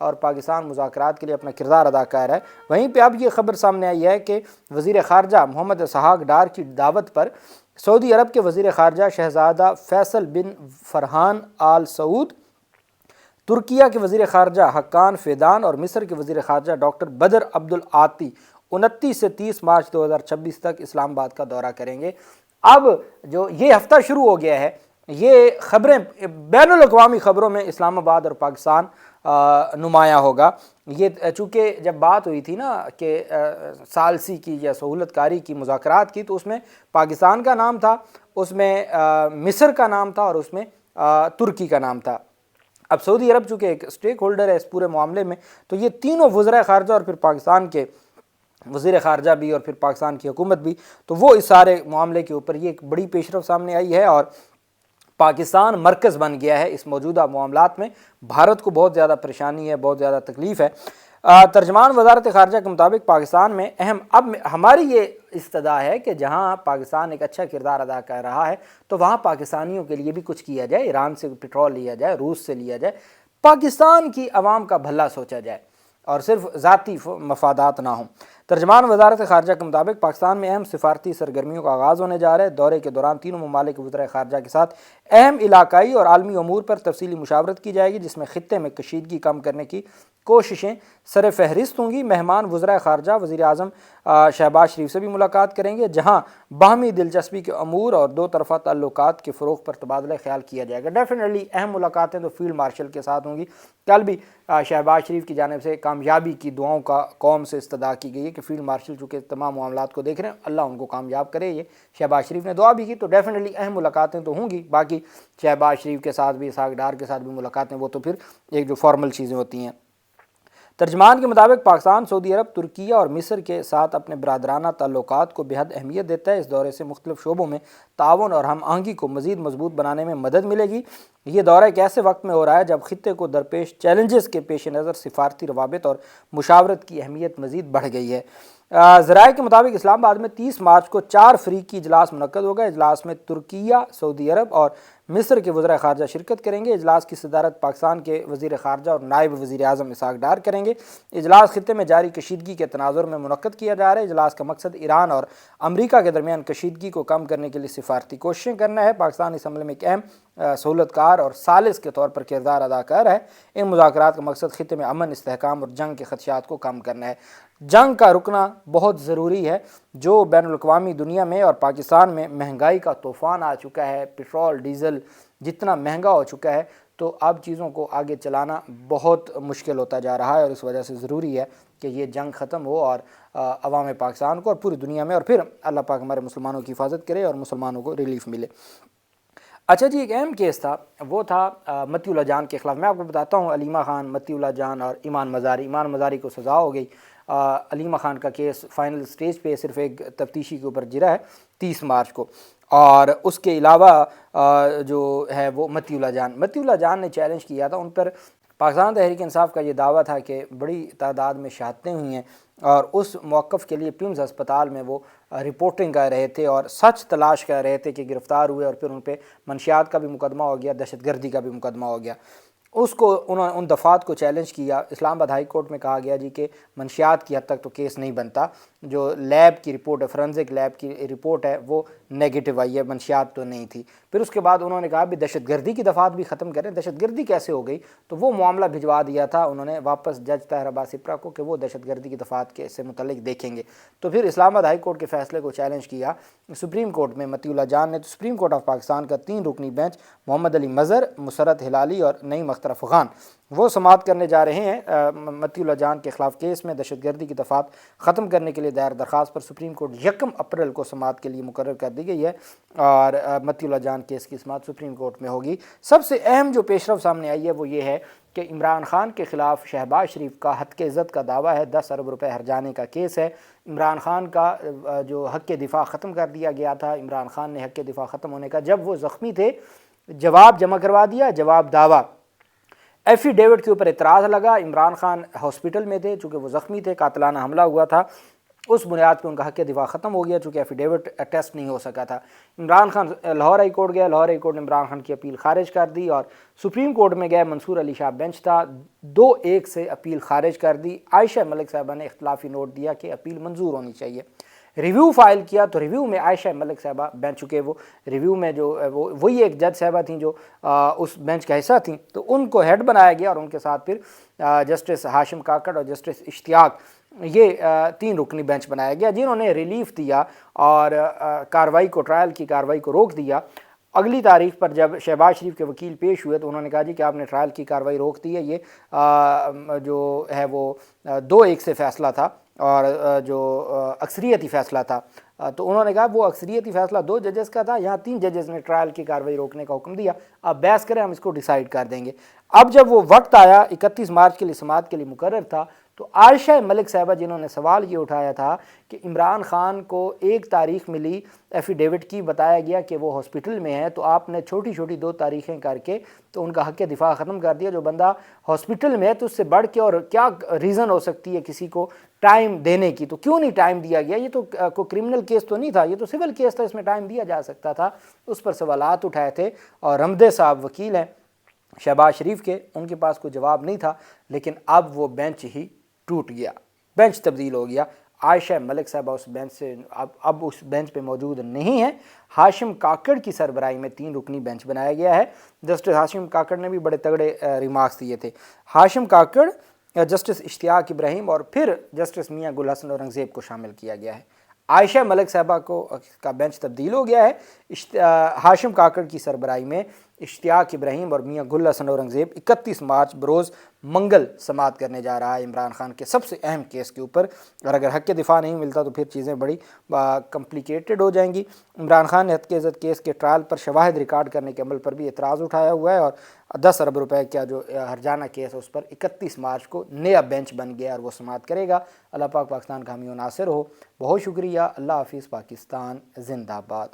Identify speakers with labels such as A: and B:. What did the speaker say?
A: اور پاکستان مذاکرات کے لیے اپنا کردار ادا کر رہا ہے۔ وہیں پہ اب یہ خبر سامنے آئی ہے کہ وزیر خارجہ محمد اسحاق ڈار کی دعوت پر سعودی عرب کے وزیر خارجہ شہزادہ فیصل بن فرحان آل سعود، ترکیہ کے وزیر خارجہ حقان فیدان اور مصر کے وزیر خارجہ ڈاکٹر بدر عبدالعاطی 29 سے 30 مارچ 2026 تک اسلام آباد کا دورہ کریں گے۔ اب جو یہ ہفتہ شروع ہو گیا ہے، یہ خبریں بین الاقوامی خبروں میں اسلام آباد اور پاکستان نمایاں ہوگا۔ یہ چونکہ جب بات ہوئی تھی نا کہ ثالثی کی یا سہولت کاری کی مذاکرات کی، تو اس میں پاکستان کا نام تھا، اس میں مصر کا نام تھا اور اس میں ترکی کا نام تھا۔ اب سعودی عرب چونکہ ایک سٹیک ہولڈر ہے اس پورے معاملے میں، تو یہ تینوں وزرائے خارجہ اور پھر پاکستان کے وزیر خارجہ بھی اور پھر پاکستان کی حکومت بھی، تو وہ اس سارے معاملے کے اوپر یہ ایک بڑی پیش رفت سامنے آئی ہے اور پاکستان مرکز بن گیا ہے اس موجودہ معاملات میں۔ بھارت کو بہت زیادہ پریشانی ہے، بہت زیادہ تکلیف ہے۔ ترجمان وزارت خارجہ کے مطابق پاکستان میں اب ہماری یہ استدعا ہے کہ جہاں پاکستان ایک اچھا کردار ادا کر رہا ہے تو وہاں پاکستانیوں کے لیے بھی کچھ کیا جائے، ایران سے پٹرول لیا جائے، روس سے لیا جائے، پاکستان کی عوام کا بھلا سوچا جائے اور صرف ذاتی مفادات نہ ہوں۔ ترجمان وزارت خارجہ کے مطابق پاکستان میں اہم سفارتی سرگرمیوں کا آغاز ہونے جا رہا ہے۔ دورے کے دوران تینوں ممالک کے وزرائے خارجہ کے ساتھ اہم علاقائی اور عالمی امور پر تفصیلی مشاورت کی جائے گی، جس میں خطے میں کشیدگی کم کرنے کی کوششیں سر فہرست ہوں گی۔ مہمان وزرائے خارجہ وزیر اعظم شہباز شریف سے بھی ملاقات کریں گے، جہاں باہمی دلچسپی کے امور اور دو طرفہ تعلقات کے فروغ پر تبادلہ خیال کیا جائے گا۔ ڈیفینیٹلی اہم ملاقاتیں تو فیلڈ مارشل کے ساتھ ہوں گی۔ کل بھی شہباز شریف کی جانب سے کامیابی کی دعاؤں کا قوم سے استدعا کی گئی ہے کہ فیلڈ مارشل چونکہ تمام معاملات کو دیکھ رہے ہیں، اللہ ان کو کامیاب کرے۔ یہ شہباز شریف نے دعا بھی کی، تو ڈیفینیٹلی اہم ملاقاتیں تو ہوں گی۔ باقی شہباز شریف کے ساتھ بھی، اسحاق ڈار کے ساتھ بھی ملاقاتیں، وہ تو پھر ایک جو فارمل چیزیں ہوتی ہیں۔ ترجمان کے مطابق پاکستان سعودی عرب، ترکیہ اور مصر کے ساتھ اپنے برادرانہ تعلقات کو بے حد اہمیت دیتا ہے۔ اس دورے سے مختلف شعبوں میں تعاون اور ہم آہنگی کو مزید مضبوط بنانے میں مدد ملے گی۔ یہ دورہ ایک ایسے وقت میں ہو رہا ہے جب خطے کو درپیش چیلنجز کے پیش نظر سفارتی روابط اور مشاورت کی اہمیت مزید بڑھ گئی ہے۔ ذرائع کے مطابق اسلام آباد میں 30 مارچ کو 4 فریقی اجلاس منعقد ہوگا۔ اجلاس میں ترکیہ، سعودی عرب اور مصر کے وزرائے خارجہ شرکت کریں گے۔ اجلاس کی صدارت پاکستان کے وزیر خارجہ اور نائب وزیر اعظم اسحاق ڈار کریں گے۔ اجلاس خطے میں جاری کشیدگی کے تناظر میں منعقد کیا جا رہا ہے۔ اجلاس کا مقصد ایران اور امریکہ کے درمیان کشیدگی کو کم کرنے کے لیے سفارتی کوششیں کرنا ہے۔ پاکستان اس عمل میں ایک اہم سہولت کار اور ثالث کے طور پر کردار ادا کر رہا ہے۔ ان مذاکرات کا مقصد خطے میں امن، استحکام اور جنگ کے خدشات کو کم کرنا ہے۔ جنگ کا رکنا بہت ضروری ہے، جو بین الاقوامی دنیا میں اور پاکستان میں مہنگائی کا طوفان آ چکا ہے، پٹرول ڈیزل جتنا مہنگا ہو چکا ہے، تو اب چیزوں کو آگے چلانا بہت مشکل ہوتا جا رہا ہے، اور اس وجہ سے ضروری ہے کہ یہ جنگ ختم ہو اور عوام پاکستان کو اور پوری دنیا میں، اور پھر اللہ پاک ہمارے مسلمانوں کی حفاظت کرے اور مسلمانوں کو ریلیف ملے۔ اچھا جی، ایک اہم کیس تھا، وہ تھا متی اللہ جان کے خلاف۔ میں آپ کو بتاتا ہوں، علیمہ خان، متی اللہ جان اور ایمان مزاری کو سزا ہو گئی۔ علیمہ خان کا کیس فائنل سٹیج پہ صرف ایک تفتیشی کے اوپر جرا ہے 30 مارچ کو، اور اس کے علاوہ جو ہے وہ متی اللہ جان نے چیلنج کیا تھا ان پر۔ پاکستان تحریک انصاف کا یہ دعویٰ تھا کہ بڑی تعداد میں شہادتیں ہوئی ہیں، اور اس موقف کے لیے پیمز ہسپتال میں وہ رپورٹنگ کر رہے تھے اور سچ تلاش کر رہے تھے کہ گرفتار ہوئے، اور پھر ان پہ منشیات کا بھی مقدمہ ہو گیا، دہشت گردی کا بھی مقدمہ ہو گیا۔ اس کو انہوں نے ان دفعات کو چیلنج کیا۔ اسلام آباد ہائی کورٹ میں کہا گیا جی کہ منشیات کی حد تک تو کیس نہیں بنتا، جو لیب کی رپورٹ ہے، فورنزک لیب کی رپورٹ ہے، وہ نیگیٹو آئی ہے، منشیات تو نہیں تھی۔ پھر اس کے بعد انہوں نے کہا بھی دہشت گردی کی دفعات بھی ختم کریں۔ دہشت گردی کیسے ہو گئی؟ تو وہ معاملہ بھجوا دیا تھا انہوں نے واپس جج طاہر عباس سپرا کو کہ وہ دہشت گردی کی دفعات کے سے متعلق دیکھیں گے۔ تو پھر اسلام آباد ہائی کورٹ کے فیصلے کو چیلنج کیا سپریم کورٹ میں متی اللہ جان نے۔ تو سپریم کورٹ آف پاکستان کا 3 رکنی بینچ محمد علی مظہر، مسرت ہلالی اور نعیم اختر افغان وہ سماعت کرنے جا رہے ہیں متی اللہ جان کے خلاف کیس میں دہشت گردی کی دفعات ختم کرنے کے لیے دائر درخواست پر۔ سپریم کورٹ 1 اپریل کو سماعت کے لیے مقرر کر دی گئی ہے، اور متی اللہ جان کیس کی سماعت سپریم کورٹ میں ہوگی۔ سب سے اہم جو پیش رفت سامنے آئی ہے وہ یہ ہے کہ عمران خان کے خلاف شہباز شریف کا ہتک عزت کا دعویٰ ہے، 10 ارب روپے ہرجانے کا کیس ہے۔ عمران خان کا جو حق دفاع ختم کر دیا گیا تھا، عمران خان نے حق دفاع ختم ہونے کا جب وہ زخمی تھے جواب جمع کروا دیا، جواب دعویٰ ایفیڈیوٹ کے اوپر اعتراض لگا۔ عمران خان ہاسپٹل میں تھے چونکہ وہ زخمی تھے، قاتلانہ حملہ ہوا تھا، اس بنیاد پہ ان کا حق دفاع ختم ہو گیا چونکہ ایفیڈیوٹ ٹیسٹ نہیں ہو سکا تھا۔ عمران خان لاہور ہائی کورٹ گیا، لاہور ہائی کورٹ نے عمران خان کی اپیل خارج کر دی، اور سپریم کورٹ میں گئے، منصور علی شاہ بینچ تھا، 2-1 سے اپیل خارج کر دی۔ عائشہ ملک صاحبہ نے اختلافی نوٹ دیا کہ اپیل منظور ہونی چاہیے۔ ریویو فائل کیا تو ریویو میں عائشہ ملک صاحبہ بینچ، چکے وہ ریویو میں جو وہی ایک جج صاحبہ تھیں جو اس بینچ کا حصہ تھیں، تو ان کو ہیڈ بنایا گیا، اور ان کے ساتھ پھر جسٹس ہاشم کاکڑ اور جسٹس اشتیاق، یہ 3 رکنی بینچ بنایا گیا جنہوں نے ریلیف دیا اور کارروائی کو، ٹرائل کی کارروائی کو روک دیا۔ اگلی تاریخ پر جب شہباز شریف کے وکیل پیش ہوئے تو انہوں نے کہا جی کہ آپ نے ٹرائل کی کارروائی روک دی ہے، یہ جو ہے وہ 2-1 سے فیصلہ تھا، اور جو اکثریتی فیصلہ تھا، تو انہوں نے کہا وہ اکثریتی فیصلہ 2 ججز کا تھا، یہاں 3 ججز نے ٹرائل کی کارروائی روکنے کا حکم دیا، اب بحث کریں، ہم اس کو ڈیسائیڈ کر دیں گے۔ اب جب وہ وقت آیا 31 مارچ کے لیے سماعت کے لیے مقرر تھا، تو عائشہ ملک صاحبہ جنہوں نے سوال یہ اٹھایا تھا کہ عمران خان کو 1 تاریخ ملی ایفیڈیوٹ کی، بتایا گیا کہ وہ ہاسپٹل میں ہے، تو آپ نے چھوٹی چھوٹی 2 تاریخیں کر کے تو ان کا حق دفاع ختم کر دیا۔ جو بندہ ہاسپٹل میں ہے تو اس سے بڑھ کے اور کیا ریزن ہو سکتی ہے کسی کو ٹائم دینے کی؟ تو کیوں نہیں ٹائم دیا گیا؟ یہ تو کوئی کرمنل کیس تو نہیں تھا، یہ تو سول کیس تھا، اس میں ٹائم دیا جا سکتا تھا۔ اس پر سوالات اٹھائے تھے، اور رمدے صاحب وکیل ہیں شہباز شریف کے، ان کے پاس کوئی جواب نہیں تھا، لیکن اب وہ بینچ ہی ٹوٹ گیا، بینچ تبدیل ہو گیا۔ عائشہ ملک صاحبہ اس بینچ سے اب اس بینچ پہ موجود نہیں ہے۔ ہاشم کاکڑ کی سربراہی میں 3 رکنی بینچ بنایا گیا ہے۔ جسٹس ہاشم کاکڑ نے بھی بڑے تگڑے ریمارکس دیے تھے۔ ہاشم کاکڑ، جسٹس اشتیاق ابراہیم اور پھر جسٹس میاں گل حسن اورنگزیب کو شامل کیا گیا ہے۔ عائشہ ملک صاحبہ کا بینچ تبدیل ہو گیا ہے۔ ہاشم کاکڑ کی سربراہی میں اشتیاق ابراہیم اور میاں گل حسن اورنگزیب 31 مارچ بروز منگل سماعت کرنے جا رہا ہے عمران خان کے سب سے اہم کیس کے اوپر، اور اگر حق دفاع نہیں ملتا تو پھر چیزیں بڑی کمپلیکیٹڈ ہو جائیں گی۔ عمران خان نے حق عزت کیس کے ٹرائل پر شواہد ریکارڈ کرنے کے عمل پر بھی اعتراض اٹھایا ہوا ہے، اور 10 ارب روپے کا جو ہرجانہ کیس ہے اس پر 31 مارچ کو نیا بینچ بن گیا اور وہ سماعت کرے گا۔ اللہ پاک پاکستان کا حامی و ناصر ہو۔ بہت شکریہ۔ اللہ حافظ۔ پاکستان زندہ باد۔